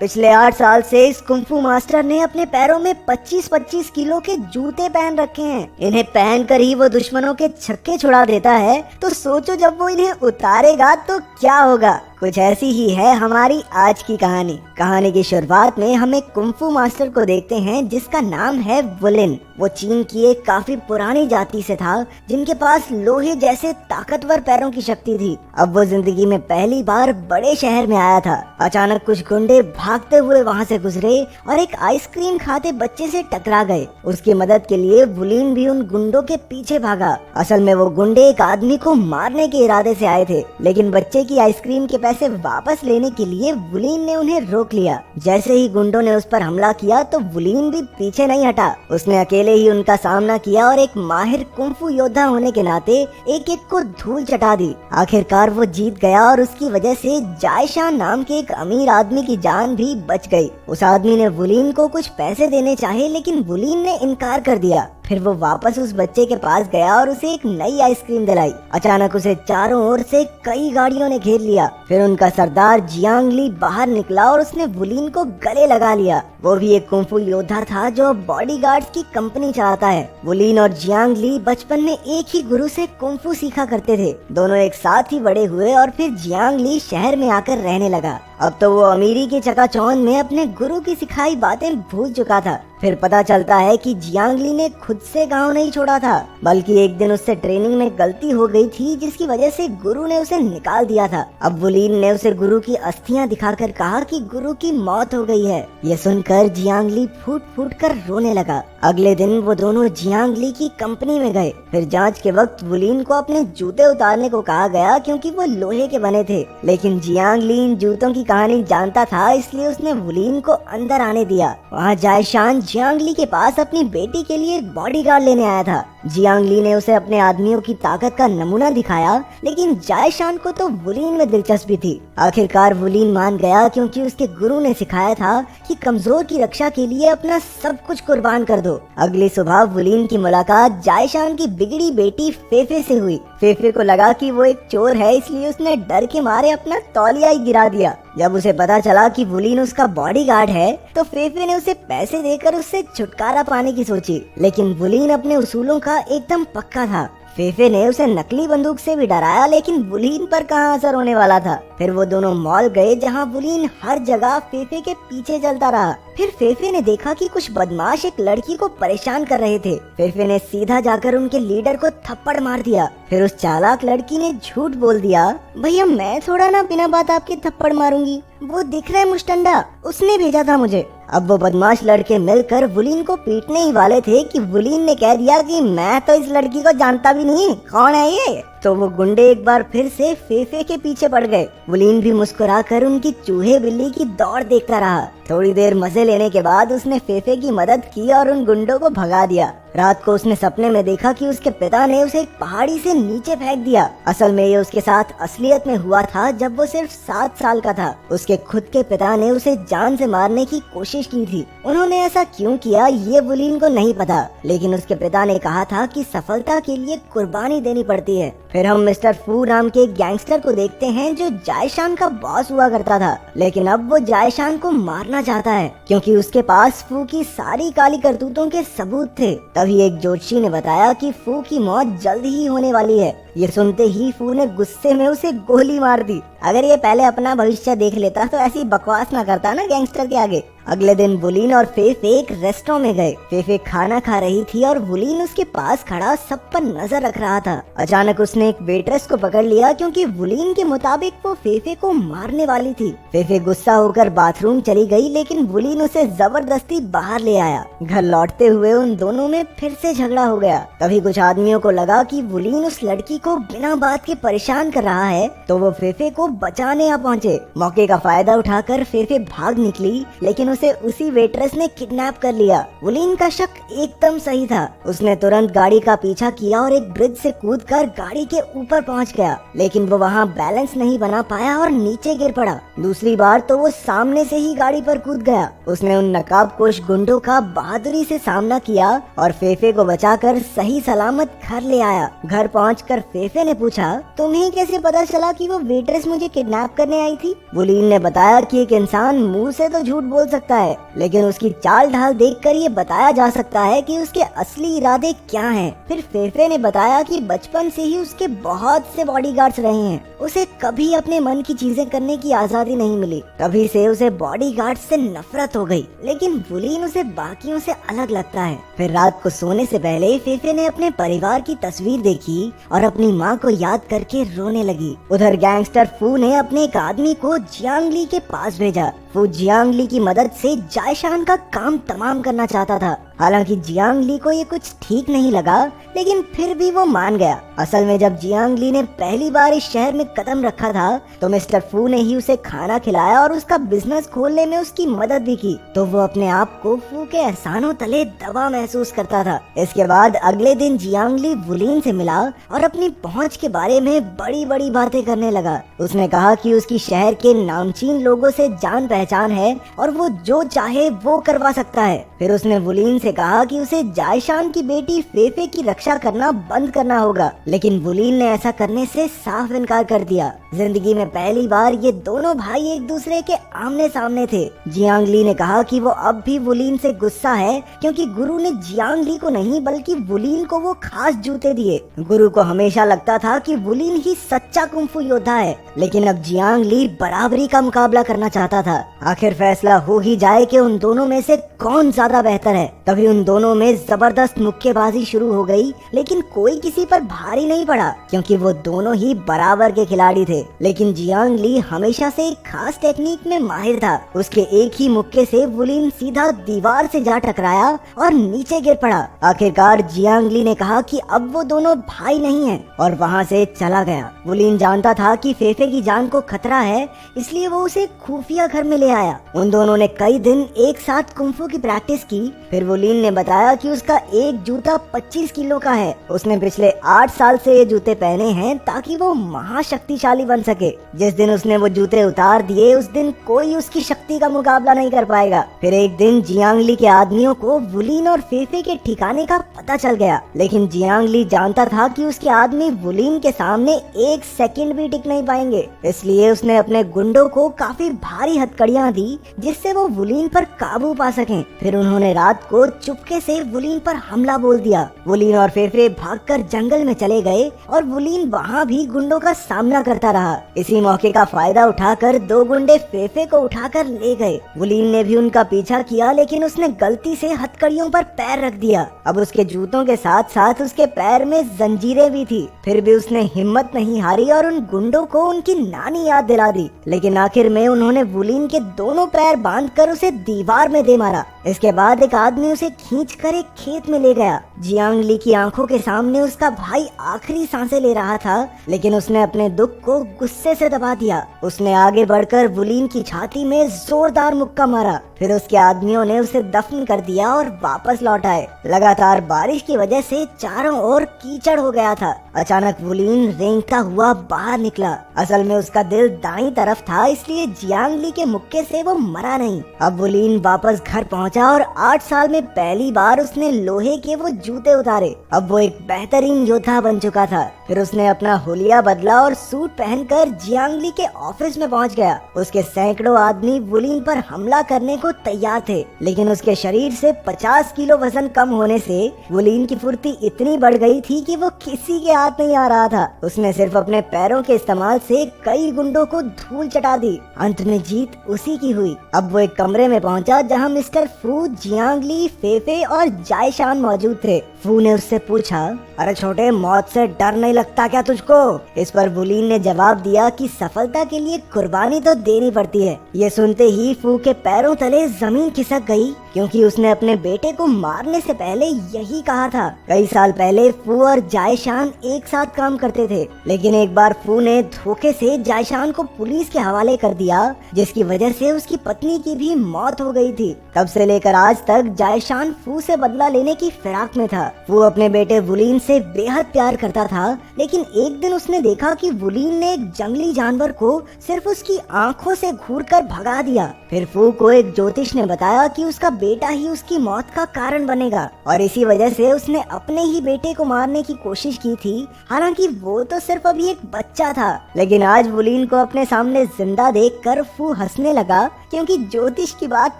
पिछले 8 साल से इस कुंफू मास्टर ने अपने पैरों में 25-25 किलो के जूते पहन रखे हैं। इन्हें पहनकर ही वो दुश्मनों के छक्के छुड़ा देता है, तो सोचो जब वो इन्हें उतारेगा तो क्या होगा। कुछ ऐसी ही है हमारी आज की कहानी। कहानी की शुरुआत में हम एक कुंफू मास्टर को देखते हैं जिसका नाम है वुलिन। वो चीन की एक काफी पुरानी जाति से था जिनके पास लोहे जैसे ताकतवर पैरों की शक्ति थी। अब वो जिंदगी में पहली बार बड़े शहर में आया था। अचानक कुछ गुंडे भागते हुए वहाँ से गुजरे और एक आइसक्रीम खाते बच्चे से टकरा गए। उसकी मदद के लिए वुलिन भी उन गुंडों के पीछे भागा। असल में वो गुंडे एक आदमी को मारने के इरादे से आए थे, लेकिन बच्चे की आइसक्रीम के पैसे वापस लेने के लिए वुलिन ने उन्हें रोक लिया। जैसे ही गुंडों ने उस पर हमला किया तो वुलिन भी पीछे नहीं हटा। उसने अकेले ही उनका सामना किया और एक माहिर कुंफू योद्धा होने के नाते एक एक को धूल चटा दी। आखिरकार वो जीत गया और उसकी वजह से जायशान नाम के एक अमीर आदमी की जान भी बच गई। उस आदमी ने वुलिन को कुछ पैसे देने चाहे, लेकिन वुलिन ने इनकार कर दिया। फिर वो वापस उस बच्चे के पास गया और उसे एक नई आइसक्रीम दिलाई। अचानक उसे चारों ओर से कई गाड़ियों ने घेर लिया। फिर उनका सरदार जियांग ली बाहर निकला और उसने वुलिन को गले लगा लिया। वो भी एक कुंफू योद्धा था जो बॉडीगार्ड्स की कंपनी चलाता है। वुलिन और जियांग ली बचपन में एक ही गुरु से कुंफू सीखा करते थे। दोनों एक साथ ही बड़े हुए और फिर जियांग ली शहर में आकर रहने लगा। अब तो वो अमीरी के चकाचौंध में अपने गुरु की सिखाई बातें भूल चुका था। फिर पता चलता है कि जियांग ली ने खुद से गांव नहीं छोड़ा था, बल्कि एक दिन उससे ट्रेनिंग में गलती हो गई थी जिसकी वजह से गुरु ने उसे निकाल दिया था। अब वुलिन ने उसे गुरु की अस्थियां दिखाकर कहा कि गुरु की मौत हो गई है। ये सुनकर जियांग ली फूट फूट कर रोने लगा। अगले दिन वो दोनों जियांग ली की कंपनी में गए। फिर जांच के वक्त वुलिन को अपने जूते उतारने को कहा गया क्योंकि वो लोहे के बने थे, लेकिन जियांग ली इन जूतों की कहानी जानता था, इसलिए उसने वुलिन को अंदर आने दिया। वहाँ जायशान जियांग ली के पास अपनी बेटी के लिए एक बॉडीगार्ड लेने आया था। जियांग ली ने उसे अपने आदमियों की ताकत का नमूना दिखाया, लेकिन जायशान को तो वुलिन में दिलचस्पी थी। आखिरकार वुलिन मान गया क्योंकि उसके गुरु ने सिखाया था कि कमजोर की रक्षा के लिए अपना सब कुछ कुर्बान कर दो। अगली सुबह वुलिन की मुलाकात जायशान की बिगड़ी बेटी फेफे से हुई। फेफे को लगा कि वो एक चोर है, इसलिए उसने डर के मारे अपना तौलिया ही गिरा दिया। जब उसे पता चला कि वुलिन उसका बॉडीगार्ड है तो फेफे ने उसे पैसे देकर उससे छुटकारा पाने की सोची, लेकिन वुलिन अपने उसूलों का एकदम पक्का था। फेफे ने उसे नकली बंदूक से भी डराया, लेकिन वुलिन पर कहाँ असर होने वाला था। फिर वो दोनों मॉल गए जहाँ वुलिन हर जगह फेफे के पीछे चलता रहा। फिर फेफे ने देखा कि कुछ बदमाश एक लड़की को परेशान कर रहे थे। फेफे ने सीधा जाकर उनके लीडर को थप्पड़ मार दिया। फिर उस चालाक लड़की ने झूठ बोल दिया, भैया मैं थोड़ा ना बिना बात आपके थप्पड़ मारूंगी, वो दिख रहा है मुस्टंडा, उसने भेजा था मुझे। अब वो बदमाश लड़के मिलकर वुलिन को पीटने ही वाले थे कि वुलिन ने कह दिया कि मैं तो इस लड़की को जानता भी नहीं, कौन है ये। तो वो गुंडे एक बार फिर से फेफे के पीछे पड़ गए। वुलिन भी मुस्कुराकर उनकी चूहे बिल्ली की दौड़ देखता रहा। थोड़ी देर मजे लेने के बाद उसने फेफे की मदद की और उन गुंडों को भगा दिया। रात को उसने सपने में देखा कि उसके पिता ने उसे एक पहाड़ी से नीचे फेंक दिया। असल में ये उसके साथ असलियत में हुआ था जब वो सिर्फ 7 साल का था। उसके खुद के पिता ने उसे जान से मारने की कोशिश की थी। उन्होंने ऐसा क्यों किया ये वुलिन को नहीं पता, लेकिन उसके पिता ने कहा था कि सफलता के लिए कुर्बानी देनी पड़ती है। फिर हम मिस्टर फू नाम के एक गैंगस्टर को देखते हैं जो जायशान का बॉस हुआ करता था, लेकिन अब वो जायशान को मारना चाहता है क्योंकि उसके पास फू की सारी काली करतूतों के सबूत थे। तभी एक ज्योतिषी ने बताया कि फू की मौत जल्द ही होने वाली है। ये सुनते ही फू ने गुस्से में उसे गोली मार दी। अगर ये पहले अपना भविष्य देख लेता तो ऐसी बकवास ना करता ना गैंगस्टर के आगे। अगले दिन वुलिन और फेफे एक रेस्टोरेंट में गए। फेफे खाना खा रही थी और वुलिन उसके पास खड़ा सब पर नजर रख रहा था। अचानक उसने एक वेट्रेस को पकड़ लिया क्योंकि वुलिन के मुताबिक वो फेफे को मारने वाली थी। फेफे गुस्सा होकर बाथरूम चली गई, लेकिन वुलिन उसे जबरदस्ती बाहर ले आया। घर लौटते हुए उन दोनों में फिर से झगड़ा हो गया। तभी कुछ आदमियों को लगा कि वुलिन उस लड़की को बिना बात के परेशान कर रहा है, तो वो फेफे को बचाने आ पहुँचे। मौके का फायदा उठाकर फेफे भाग निकली, लेकिन उसे उसी वेट्रेस ने किडनैप कर लिया। वुलिन का शक एकदम सही था। उसने तुरंत गाड़ी का पीछा किया और एक ब्रिज से कूदकर गाड़ी के ऊपर पहुंच गया, लेकिन वो वहां बैलेंस नहीं बना पाया और नीचे गिर पड़ा। दूसरी बार तो वो सामने से ही गाड़ी पर कूद गया। उसने उन नकाबपोश गुंडों का बहादुरी से सामना किया और फेफे को बचाकर सही सलामत घर ले आया। घर पहुंचकर फेफे ने पूछा, तुम्हें कैसे पता चला कि वो वेट्रेस मुझे किडनैप करने आई थी? वुलीन ने बताया कि एक इंसान मुंह से तो झूठ बोल सकता है, लेकिन उसकी चाल ढाल देखकर ये बताया जा सकता है कि उसके असली इरादे क्या हैं। फिर फेफे ने बताया कि बचपन से ही उसके बहुत से बॉडीगार्ड्स रहे हैं, उसे कभी अपने मन की चीजें करने की आजादी नहीं मिली, तभी से उसे बॉडीगार्ड्स से नफरत हो गई। लेकिन वुलीन उसे बाकियों से अलग लगता है। फिर रात को सोने से पहले फेफे ने अपने परिवार की तस्वीर देखी और अपनी माँ को याद करके रोने लगी। उधर गैंगस्टर फू ने अपने एक आदमी को जियांगली के पास भेजा। वो जियांगली की मदद से जायशान का काम तमाम करना चाहता था। हालांकि जियांगली को ये कुछ ठीक नहीं लगा, लेकिन फिर भी वो मान गया। असल में जब जियांगली ने पहली बार इस शहर में कदम रखा था तो मिस्टर फू ने ही उसे खाना खिलाया और उसका बिजनेस खोलने में उसकी मदद भी की, तो वो अपने आप को फू के एहसानों तले दबा महसूस करता था। इसके बाद अगले दिन जियांगली वुलीन से मिला और अपनी पहुंच के बारे में बड़ी बड़ी बातें करने लगा। उसने कहा कि उसकी शहर के नामचीन लोगों से जान पहचान है और वो जो चाहे वो करवा सकता है। फिर उसने वुलीन से कहा कि उसे जायशान की बेटी फेफे की रक्षा करना बंद करना होगा, लेकिन वुलीन ने ऐसा करने से साफ इनकार कर दिया। जिंदगी में पहली बार ये दोनों भाई एक दूसरे के आमने सामने थे। जियांगली ने कहा कि वो अब भी वुलीन से गुस्सा है क्योंकि गुरु ने जियांगली को नहीं बल्कि वुलीन को वो खास जूते दिए। गुरु को हमेशा लगता था कि वुलीन ही सच्चा कुंफू योद्धा है, लेकिन अब जियांगली बराबरी का मुकाबला करना चाहता था। आखिर फैसला हो ही जाए कि उन दोनों में से कौन ज्यादा बेहतर है। तभी उन दोनों में जबरदस्त मुक्केबाजी शुरू हो गई, लेकिन कोई किसी पर भारी नहीं पड़ा क्योंकि वो दोनों ही बराबर के खिलाड़ी थे। लेकिन जियांगली हमेशा से एक खास टेक्निक में माहिर था। उसके एक ही मुक्के से वुलीन सीधा दीवार से जा टकराया और नीचे गिर पड़ा। आखिरकार जियांगली ने कहा कि अब वो दोनों भाई नहीं हैं और वहाँ से चला गया। वुलीन जानता था कि फेफे की जान को खतरा है, इसलिए वो उसे खुफिया घर में ले आया। उन दोनों ने कई दिन एक साथ कुंफू की प्रैक्टिस की। फिर वुलीन ने बताया कि उसका एक जूता 25 किलो का है। उसने पिछले 8 साल से ये जूते पहने हैं ताकि वो महाशक्तिशाली बन सके। जिस दिन उसने वो जूते उतार दिए उस दिन कोई उसकी शक्ति का मुकाबला नहीं कर पाएगा। फिर एक दिन जियांगली के आदमियों को वुलीन और फेफे के ठिकाने का पता चल गया, लेकिन जियांगली जानता था कि उसके आदमी वुलीन के सामने एक सेकंड भी टिक नहीं पाएंगे, इसलिए उसने अपने गुंडों को काफी भारी हथकड़ियां दी जिससे वो वुलीन पर काबू पा सकें। फिर उन्होंने रात को चुपके से वुलीन पर हमला बोल दिया। वुलीन और फेफे भागकर जंगल में चले गए और वुलीन वहाँ भी गुंडों का सामना करता रहा। इसी मौके का फायदा उठाकर 2 गुंडे फेफे को उठाकर ले गए। वुलीन ने भी उनका पीछा किया, लेकिन उसने गलती से हथकड़ियों पर पैर रख दिया। अब उसके जूतों के साथ साथ उसके पैर में जंजीरें भी थी। फिर भी उसने हिम्मत नहीं हारी और उन गुंडों को उनकी नानी याद दिला दी। लेकिन आखिर में उन्होंने वुलीन के दोनों पैर बांधकर उसे दीवार में दे मारा। इसके बाद एक आदमी उसे खींचकर एक खेत में ले गया। जियांगली की आंखों के सामने उसका भाई आखिरी सांसें ले रहा था, लेकिन उसने अपने दुख को गुस्से से दबा दिया। उसने आगे बढ़कर वुलीन की छाती में जोरदार मुक्का मारा। फिर उसके आदमियों ने उसे दफन कर दिया और वापस लौट आए। लगातार बारिश की वजह से चारों ओर कीचड़ हो गया था। अचानक वुलीन रेंगता हुआ बाहर निकला। असल में उसका दिल दाईं तरफ था, इसलिए जियांगली के मुक्के से वो मरा नहीं। अब वुलीन वापस घर पहुंचा और 8 साल में पहली बार उसने लोहे के वो जूते उतारे। अब वो एक बेहतरीन योद्धा बन चुका था। फिर उसने अपना हुलिया बदला और सूट पहनकर जियांगली के ऑफिस में पहुंच गया। उसके सैकड़ों आदमी वुलीन पर हमला करने को तैयार थे, लेकिन उसके शरीर से 50 किलो वजन कम होने से वुलीन की फुर्ती इतनी बढ़ गई थी कि वो किसी के हाथ नहीं आ रहा था। उसने सिर्फ अपने पैरों के इस्तेमाल से कई गुंडों को धूल चटा दी। अंत में जीत उसी की हुई। अब वो एक कमरे में पहुंचा जहां मिस्टर फू, जियांगली, फेफे और जायशान मौजूद थे। फू ने उससे पूछा, अरे छोटे, मौत से डर नहीं लगता क्या तुझको? इस पर वुलीन ने जवाब दिया कि सफलता के लिए कुर्बानी तो देनी पड़ती है। ये सुनते ही फू के पैरों तले जमीन खिसक गई, क्योंकि उसने अपने बेटे को मारने से पहले यही कहा था। कई साल पहले फू और जायशान एक साथ काम करते थे, लेकिन एक बार फू ने धोखे से जायशान को पुलिस के हवाले कर दिया, जिसकी वजह से उसकी पत्नी की भी मौत हो गई थी। तब से लेकर आज तक जायशान फू से बदला लेने की फिराक में था। फू अपने बेटे वुलीन से बेहद प्यार करता था, लेकिन एक दिन उसने देखा कि वुलीन ने एक जंगली जानवर को सिर्फ उसकी आंखों से घूरकर भगा दिया। फिर फू को एक ज्योतिष ने बताया कि उसका बेटा ही उसकी मौत का कारण बनेगा, और इसी वजह से उसने अपने ही बेटे को मारने की कोशिश की थी। हालांकि वो तो सिर्फ अभी एक बच्चा था, लेकिन आज वुलिन को अपने सामने जिंदा देखकर फू हंसने लगा, क्योंकि ज्योतिष की बात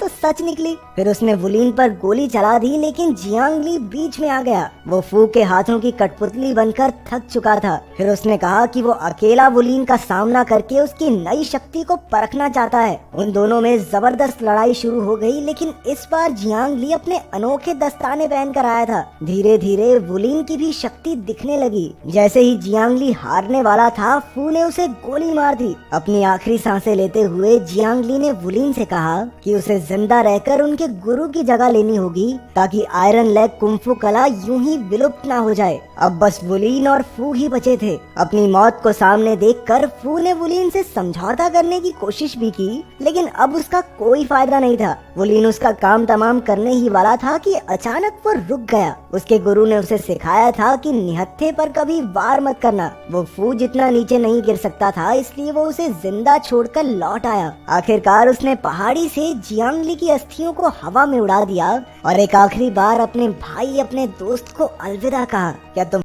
तो सच निकली। फिर उसने वुलिन पर गोली चला दी, लेकिन जियांगली बीच में आ गया। वो फू के हाथों की कठपुतली बनकर थक चुका था। फिर उसने कहा कि वो अकेला वुलिन का सामना करके उसकी नई शक्ति को परखना चाहता है। उन दोनों में जबरदस्त लड़ाई शुरू हो गई, लेकिन इस बार जियांगली अपने अनोखे दस्ताने पहन कर आया था। धीरे धीरे वुलिन की भी शक्ति दिखने लगी। जैसे ही जियांगली हारने वाला था, फू ने उसे गोली मार दी। अपनी आखिरी सांसें लेते हुए जियांगली ने वुलिन से कहा कि उसे जिंदा रहकर उनके गुरु की जगह लेनी होगी, ताकि आयरन लेग कुंफू कला यूं ही विलुप्त ना हो जाए। अब बस वुलिन और फू ही बचे थे। अपनी मौत को सामने देखकर फू ने वुलिन से समझौता करने की कोशिश भी की, लेकिन अब उसका कोई फायदा नहीं था। वुलिन उसका काम तमाम करने ही वाला था कि अचानक वो रुक गया। उसके गुरु ने उसे सिखाया था कि निहत्थे पर कभी वार मत करना। वो फू जितना नीचे नहीं गिर सकता था, इसलिए वो उसे जिंदा छोड़कर लौट आया। आखिरकार उसने पहाड़ी से जियांगली की अस्थियों को हवा में उड़ा दिया और एक आखिरी बार अपने भाई, अपने दोस्त को अलविदा कहा। क्या तुम